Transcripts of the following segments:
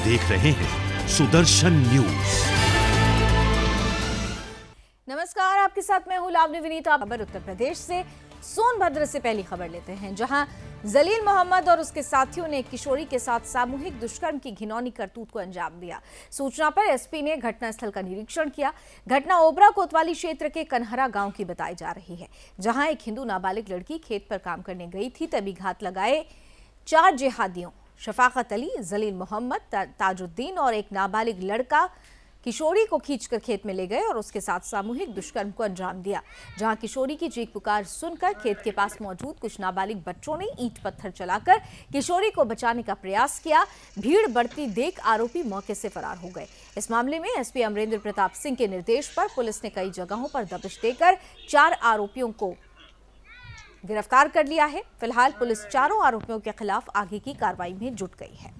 देख रहे हैं सुदर्शन न्यूज। नमस्कार, आपके साथ मैं हूं लावनी विनीता। खबर उत्तर प्रदेश से सोनभद्र से पहली खबर लेते हैं, जहां जलील मोहम्मद और उसके साथियों ने एक किशोरी के साथ सामूहिक दुष्कर्म की घिनौनी करतूत को अंजाम दिया। सूचना पर एसपी ने घटनास्थल का निरीक्षण किया। घटना ओबरा कोतवाली क्षेत्र के कन्हरा गांव की बताई जा रही है, जहां एक हिंदू नाबालिग लड़की खेत पर काम करने गई थी, तभी घात लगाए 4 जिहादियों शफाकत अली, जलील मोहम्मद, ताजुद्दीन और एक नाबालिग लड़का किशोरी को खींचकर खेत में ले गए और उसके साथ सामूहिक दुष्कर्म को अंजाम दिया। जहां किशोरी की चीख पुकार सुनकर खेत के पास मौजूद कुछ नाबालिग बच्चों ने ईंट पत्थर चलाकर किशोरी को बचाने का प्रयास किया। भीड़ बढ़ती देख आरोपी मौके से फरार हो गए। इस मामले में एसपी अमरेंद्र प्रताप सिंह के निर्देश पर पुलिस ने कई जगहों पर दबिश देकर 4 आरोपियों को गिरफ्तार कर लिया है। फिलहाल पुलिस चारों आरोपियों के खिलाफ आगे की कार्रवाई में जुट गई है।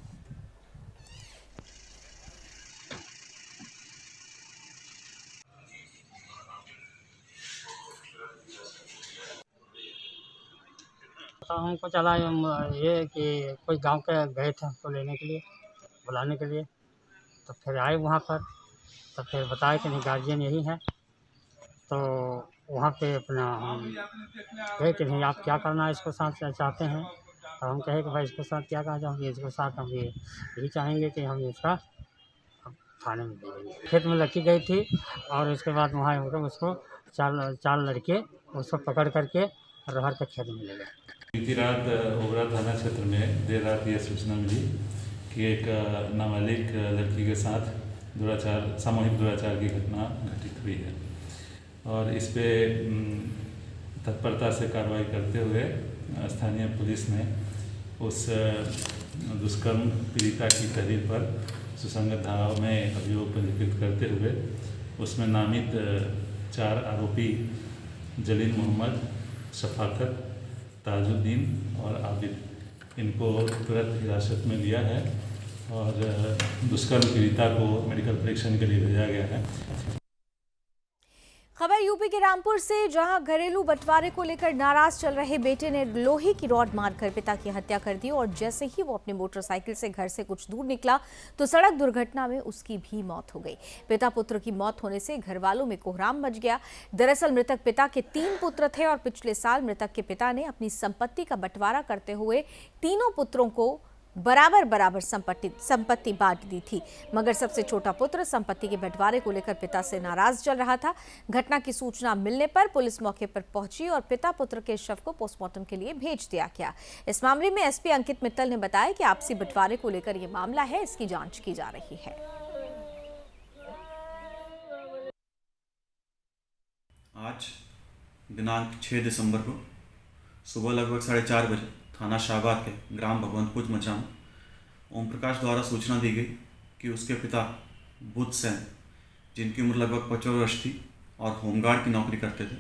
हमको चला ये कि कोई गांव के गए थे हमको लेने के लिए, बुलाने के लिए, तो फिर आए वहाँ पर, तो फिर बताया कि नहीं गार्जियन यही है। तो वहाँ पे अपना हम कहे कि नहीं आप क्या करना इसको साथ चाहते हैं, तो हम कहे कि भाई इसको साथ क्या कहा जाए, इसको साथ हम यही चाहेंगे कि हम इसका थाने में देंगे। खेत में लड़की गई थी और उसके बाद वहाँ उसको चार लड़के उसको पकड़ करके रहर के खेत में ले गए। बीती रात ओबरा थाना क्षेत्र में देर रात ये सूचना मिली कि एक नाबालिग लड़की के साथ सामूहिक दुराचार की घटना घटित हुई है और इस पे तत्परता से कार्रवाई करते हुए स्थानीय पुलिस ने उस दुष्कर्म पीड़िता की तहरीर पर सुसंगत धाराओं में अभियोग पंजीकृत करते हुए उसमें नामित 4 आरोपी जलील मोहम्मद, शफाकत, ताजुद्दीन और आबिद, इनको तुरंत हिरासत में लिया है और दुष्कर्म पीड़िता को मेडिकल परीक्षण के लिए भेजा गया है। खबर यूपी के रामपुर से, जहां घरेलू बंटवारे को लेकर नाराज चल रहे बेटे ने लोहे की रॉड मारकर पिता की हत्या कर दी और जैसे ही वो अपनी मोटरसाइकिल से घर से कुछ दूर निकला तो सड़क दुर्घटना में उसकी भी मौत हो गई। पिता पुत्र की मौत होने से घर वालों में कोहराम मच गया। दरअसल मृतक पिता के 3 पुत्र थे और पिछले साल मृतक के पिता ने अपनी संपत्ति का बंटवारा करते हुए तीनों पुत्रों को बराबर संपत्ति बांट दी थी, मगर सबसे छोटा पुत्र संपत्ति के बंटवारे को लेकर पिता से नाराज चल रहा था। घटना की सूचना मिलने पर पुलिस मौके पर पहुंची और पिता पुत्र के शव को पोस्टमार्टम के लिए भेज दिया गया। इस मामले में एसपी अंकित मित्तल ने बताया कि आपसी बंटवारे को लेकर यह मामला है, इसकी जांच की जा रही है। आज दिनांक 6 दिसंबर को सुबह लगभग 4:30 बजे थाना शाहबाद के ग्राम भगवंतपुर मचान ओम प्रकाश द्वारा सूचना दी गई कि उसके पिता बुद्ध सेन, जिनकी उम्र लगभग 55 वर्ष थी और होमगार्ड की नौकरी करते थे,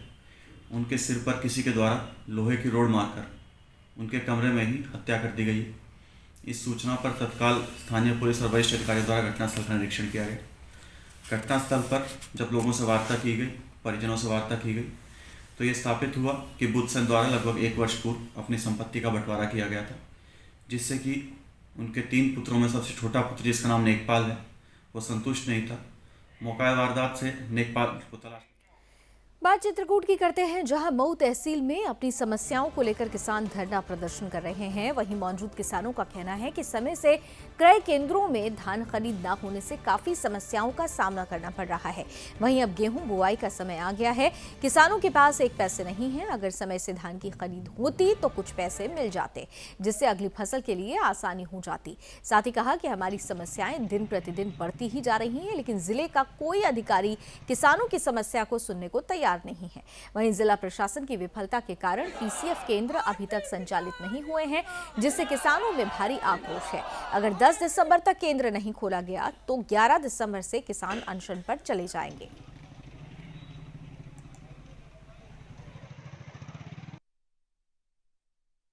उनके सिर पर किसी के द्वारा लोहे की रोड मारकर उनके कमरे में ही हत्या कर दी गई। इस सूचना पर तत्काल स्थानीय पुलिस और वरिष्ठ अधिकारियों द्वारा घटनास्थल का निरीक्षण किया गया। घटनास्थल पर जब लोगों से वार्ता की गई, परिजनों से वार्ता की गई, तो ये स्थापित हुआ कि बुद्ध सेन द्वारा लगभग 1 वर्ष पूर्व अपनी संपत्ति का बंटवारा किया गया था, जिससे कि उनके 3 पुत्रों में सबसे छोटा पुत्र, जिसका नाम नेकपाल है, वो संतुष्ट नहीं था। मौका वारदात से नेकपाल को तलाश। बात चित्रकूट की करते हैं, जहां मऊ तहसील में अपनी समस्याओं को लेकर किसान धरना प्रदर्शन कर रहे हैं। वहीं मौजूद किसानों का कहना है कि समय से क्रय केंद्रों में धान खरीद न होने से काफी समस्याओं का सामना करना पड़ रहा है। वहीं अब गेहूं बुआई का समय आ गया है, किसानों के पास 1 पैसे नहीं है। अगर समय से धान की खरीद होती तो कुछ पैसे मिल जाते, जिससे अगली फसल के लिए आसानी हो जाती। साथ ही कहा कि हमारी समस्याएं दिन प्रतिदिन बढ़ती ही जा रही हैं, लेकिन जिले का कोई अधिकारी किसानों की समस्या को सुनने को तैयार नहीं है। वहीं जिला प्रशासन की विफलता के कारण पीसीएफ केंद्र अभी तक संचालित नहीं हुए हैं, जिससे किसानों में भारी आक्रोश है। अगर 10 दिसंबर तक केंद्र नहीं खोला गया तो 11 दिसंबर से किसान अनशन पर चले जाएंगे।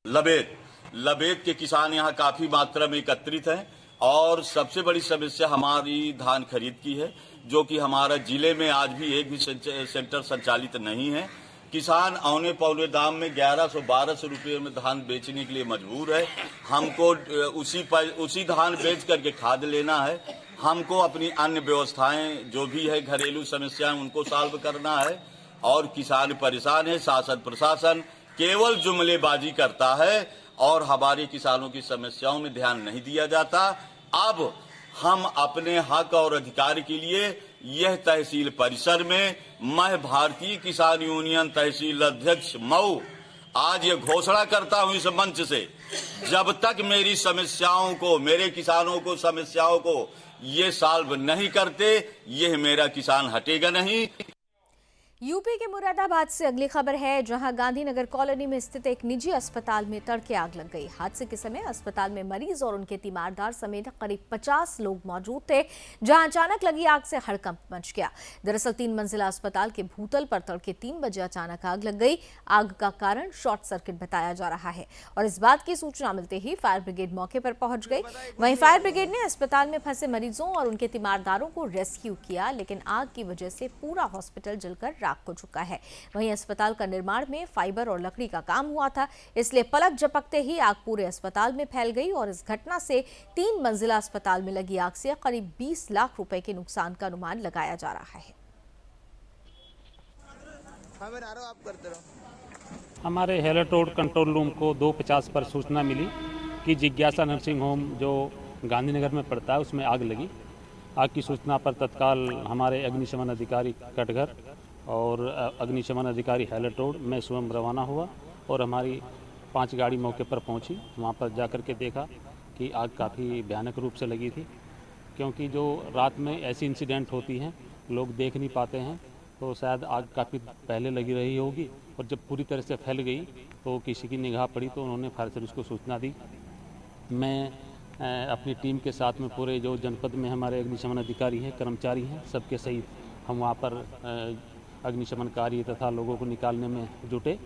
लबेद के किसान यहाँ काफी मात्रा में एकत्रित हैं और सबसे बड़ी समस्या हमारी धान खरीद की है, जो कि हमारा जिले में आज भी एक भी सेंटर संचालित नहीं है। किसान औने पौने दाम में 1100-1200 रुपये में धान बेचने के लिए मजबूर है। हमको उसी धान बेच करके खाद लेना है। हमको अपनी अन्य व्यवस्थाएं जो भी है घरेलू समस्याएं उनको सॉल्व करना है और किसान परेशान है। शासन प्रशासन केवल जुमलेबाजी करता है और हमारे किसानों की समस्याओं में ध्यान नहीं दिया जाता। अब हम अपने हक और अधिकार के लिए यह तहसील परिसर में मैं भारतीय किसान यूनियन तहसील अध्यक्ष मऊ आज ये घोषणा करता हूं इस मंच से, जब तक मेरी समस्याओं को, मेरे किसानों को समस्याओं को ये सॉल्व नहीं करते, यह मेरा किसान हटेगा नहीं। यूपी के मुरादाबाद से अगली खबर है, जहां गांधीनगर कॉलोनी में स्थित एक निजी अस्पताल में तड़के आग लग गई। हादसे के समय अस्पताल में मरीज और उनके तीमारदार समेत करीब 50 लोग मौजूद थे, जहां अचानक लगी आग से हड़कंप मच गया। दरअसल 3 मंजिला अस्पताल के भूतल पर तड़के 3 बजे अचानक आग लग गई। आग का कारण शॉर्ट सर्किट बताया जा रहा है और इस बात की सूचना मिलते ही फायर ब्रिगेड मौके पर पहुंच गई। वहीं फायर ब्रिगेड ने अस्पताल में फंसे मरीजों और उनके तीमारदारों को रेस्क्यू किया, लेकिन आग की वजह से पूरा हॉस्पिटल जलकर राख हो चुका है। वहीं अस्पताल का निर्माण में फाइबर और लकड़ी का काम हुआ था, इसलिए पलक झपकते ही आग पूरे अस्पताल में फैल गई और इस घटना से 3 मंजिला अस्पताल में लगी आग से करीब 20 लाख रुपए के नुकसान का अनुमान लगाया जा रहा है। हमारे हेलट रोड कंट्रोल रूम को 2:50 पर सूचना मिली कि जिज्ञासा नर्सिंग होम जो गांधीनगर में पड़ता है उसमें आग लगी। आग की सूचना पर तत्काल हमारे अग्निशमन अधिकारी कटघर और अग्निशमन अधिकारी हेलट रोड में स्वयं रवाना हुआ और हमारी 5 गाड़ी मौके पर पहुंची। वहां पर जाकर के देखा कि आग काफ़ी भयानक रूप से लगी थी, क्योंकि जो रात में ऐसी इंसिडेंट होती हैं लोग देख नहीं पाते हैं, तो शायद आग काफ़ी पहले लगी रही होगी और जब पूरी तरह से फैल गई तो किसी की निगाह पड़ी तो उन्होंने फायर सर्विस को सूचना दी। मैं अपनी टीम के साथ में पूरे जो जनपद में हमारे अग्निशमन अधिकारी हैं, कर्मचारी हैं, सबके सहित हम वहाँ पर अग्निशमन कार्य तथा लोगों को निकालने में जुटे।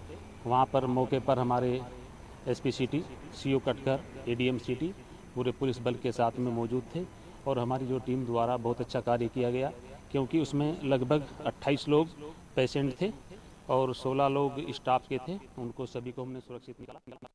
वहाँ पर मौके पर हमारे SP city, CO Katghar, ADM city पूरे पुलिस बल के साथ में मौजूद थे और हमारी जो टीम द्वारा बहुत अच्छा कार्य किया गया, क्योंकि उसमें लगभग 28 लोग पेशेंट थे और 16 लोग स्टाफ के थे। उनको सभी को हमने सुरक्षित निकाला।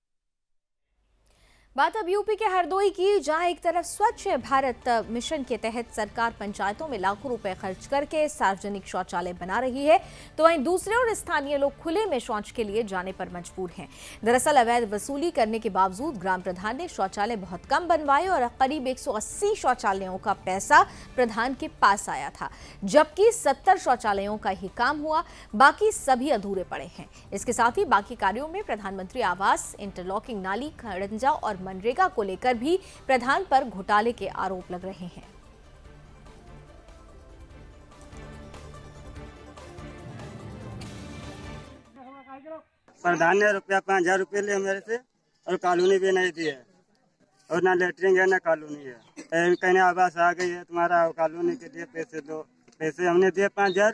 बात अब यूपी के हरदोई की, जहां एक तरफ स्वच्छ भारत मिशन के तहत सरकार पंचायतों में लाखों रुपए खर्च करके सार्वजनिक शौचालय बना रही है, तो वहीं दूसरे ओर स्थानीय लोग खुले में शौच के लिए जाने पर मजबूर हैं। दरअसल अवैध वसूली करने के बावजूद ग्राम प्रधान ने शौचालय बहुत कम बनवाए और करीब 180 शौचालयों का पैसा प्रधान के पास आया था, जबकि 70 शौचालयों का ही काम हुआ, बाकी सभी अधूरे पड़े हैं। इसके साथ ही बाकी कार्यों में प्रधानमंत्री आवास, इंटरलॉकिंग नाली, खड़ंजा और मनरेगा को लेकर भी प्रधान पर घोटाले के आरोप लग रहे हैं। प्रधान ने ₹5,000 लिया मेरे से और कॉलोनी भी नहीं दी है और ना लेटरिंग है ना कॉलोनी है। कहने आवास आ गई है तुम्हारा, कॉलोनी के लिए पैसे दो। पैसे हमने दिए 5,000।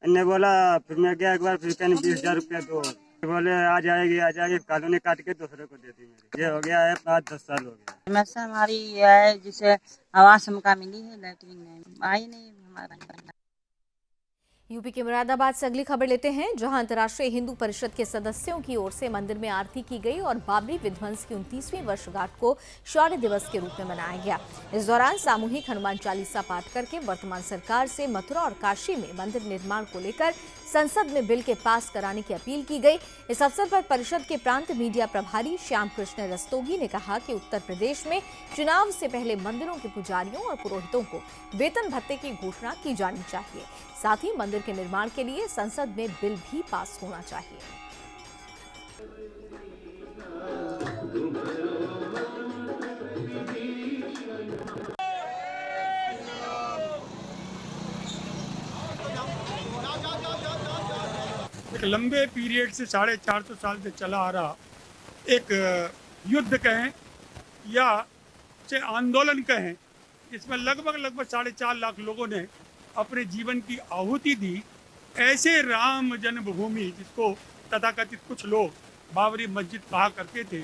इन्हें बोला, फिर मैं गया एक बार, फिर कहने 20,000 दो। बोले आ जाएगी कॉलोनी काट के दूसरे को दे दी। ये हो गया है 5-10 साल हो गया। समस्या हमारी यह है, जिसे आवास हमका मिली है, लेटरिन नहीं आई नहीं हमारा। यूपी के मुरादाबाद से अगली खबर लेते हैं, जहां अंतर्राष्ट्रीय हिंदू परिषद के सदस्यों की ओर से मंदिर में आरती की गई और बाबरी विध्वंस की 29वीं वर्षगांठ को शौर्य दिवस के रूप में मनाया गया। इस दौरान सामूहिक हनुमान चालीसा पाठ करके वर्तमान सरकार से मथुरा और काशी में मंदिर निर्माण को लेकर संसद में बिल के पास कराने की अपील की गई। इस अवसर पर परिषद के प्रांत मीडिया प्रभारी श्याम कृष्ण रस्तोगी ने कहा कि उत्तर प्रदेश में चुनाव से पहले मंदिरों के पुजारियों और पुरोहितों को वेतन भत्ते की घोषणा की जानी चाहिए। साथ ही मंदिर के निर्माण के लिए संसद में बिल भी पास होना चाहिए। एक लंबे पीरियड से 450 साल से चला आ रहा एक युद्ध कहें या से आंदोलन कहें, इसमें लगभग 4.5 लाख लोगों ने अपने जीवन की आहुति दी। ऐसे राम जन्मभूमि, जिसको तथाकथित कुछ लोग बाबरी मस्जिद कहा करते थे,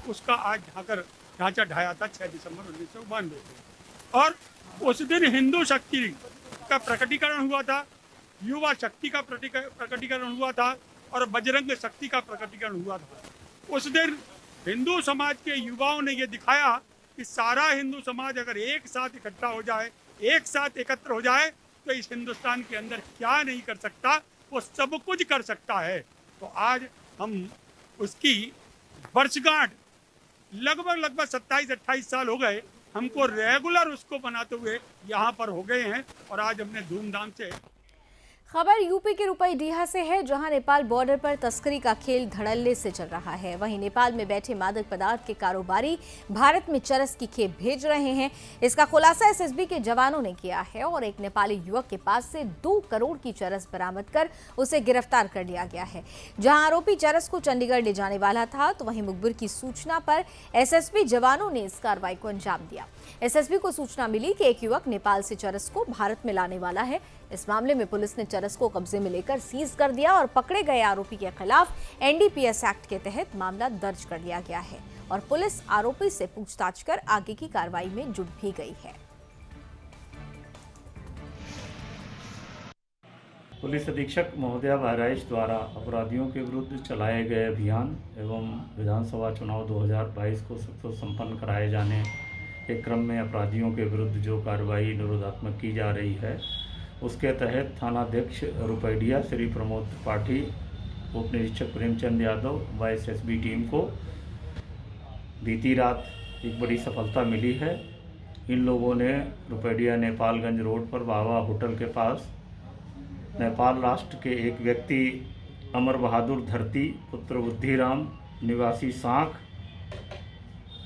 उसका आज ढांचा ढाया था 6 दिसंबर 1992 को। और उस दिन हिंदू शक्ति का प्रकटीकरण हुआ था, युवा शक्ति का प्रकटीकरण हुआ था और बजरंग शक्ति का प्रकटीकरण हुआ था। उस दिन हिंदू समाज के युवाओं ने ये दिखाया कि सारा हिंदू समाज अगर एक साथ इकट्ठा हो जाए, एक साथ एकत्र हो जाए, तो इस हिंदुस्तान के अंदर क्या नहीं कर सकता, वो सब कुछ कर सकता है। तो आज हम उसकी वर्षगांठ लगभग 27-28 साल हो गए हमको रेगुलर उसको बनाते हुए यहाँ पर हो गए हैं, और आज हमने धूमधाम से। खबर यूपी के रुपईडीहा से है, जहां नेपाल बॉर्डर पर तस्करी का खेल धड़ल्ले से चल रहा है। वहीं नेपाल में बैठे मादक पदार्थ के कारोबारी भारत में चरस की खेप भेज रहे हैं। इसका खुलासा एसएसबी के जवानों ने किया है और एक नेपाली युवक के पास से 2 करोड़ की चरस बरामद कर उसे गिरफ्तार कर लिया गया है। जहां आरोपी चरस को चंडीगढ़ ले जाने वाला था, तो वहीं मुखबिर की सूचना पर एसएसबी जवानों ने इस कार्रवाई को अंजाम दिया। एसएसबी को सूचना मिली कि एक युवक नेपाल से चरस को भारत में लाने वाला है। इस मामले में पुलिस ने चरस को कब्जे में लेकर सीज कर दिया और पकड़े गए आरोपी के खिलाफ एनडीपीएस एक्ट के तहत मामला दर्ज कर लिया गया है और पुलिस आरोपी से पूछताछ कर आगे की कार्रवाई में जुट भी गई है। पुलिस अधीक्षक महोदया बहराइच द्वारा अपराधियों के विरुद्ध चलाए गए अभियान एवं विधानसभा चुनाव 2022 को सफल संपन्न कराए जाने के क्रम में अपराधियों के विरुद्ध जो कार्रवाई निरोधात्मक की जा रही है, उसके तहत थानाध्यक्ष रुपईडीहा श्री प्रमोद त्रिपाठी, उप निरीक्षक प्रेमचंद यादव व एसएसबी टीम को बीती रात एक बड़ी सफलता मिली है। इन लोगों ने रुपईडीहा नेपालगंज रोड पर बाबा होटल के पास नेपाल राष्ट्र के एक व्यक्ति अमर बहादुर धरती पुत्र बुद्धिराम निवासी सांख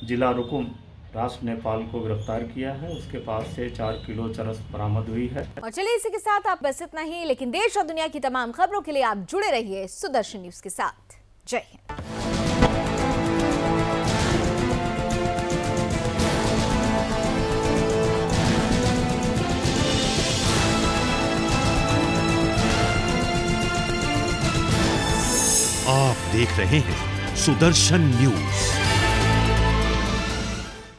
जिला रुकुम राष्ट्र नेपाल को गिरफ्तार किया है। उसके पास से 4 किलो चरस बरामद हुई है। और चलिए इसी के साथ आप बस इतना ही, लेकिन देश और दुनिया की तमाम खबरों के लिए आप जुड़े रहिए सुदर्शन न्यूज के साथ। जय हिंद। आप देख रहे हैं सुदर्शन न्यूज।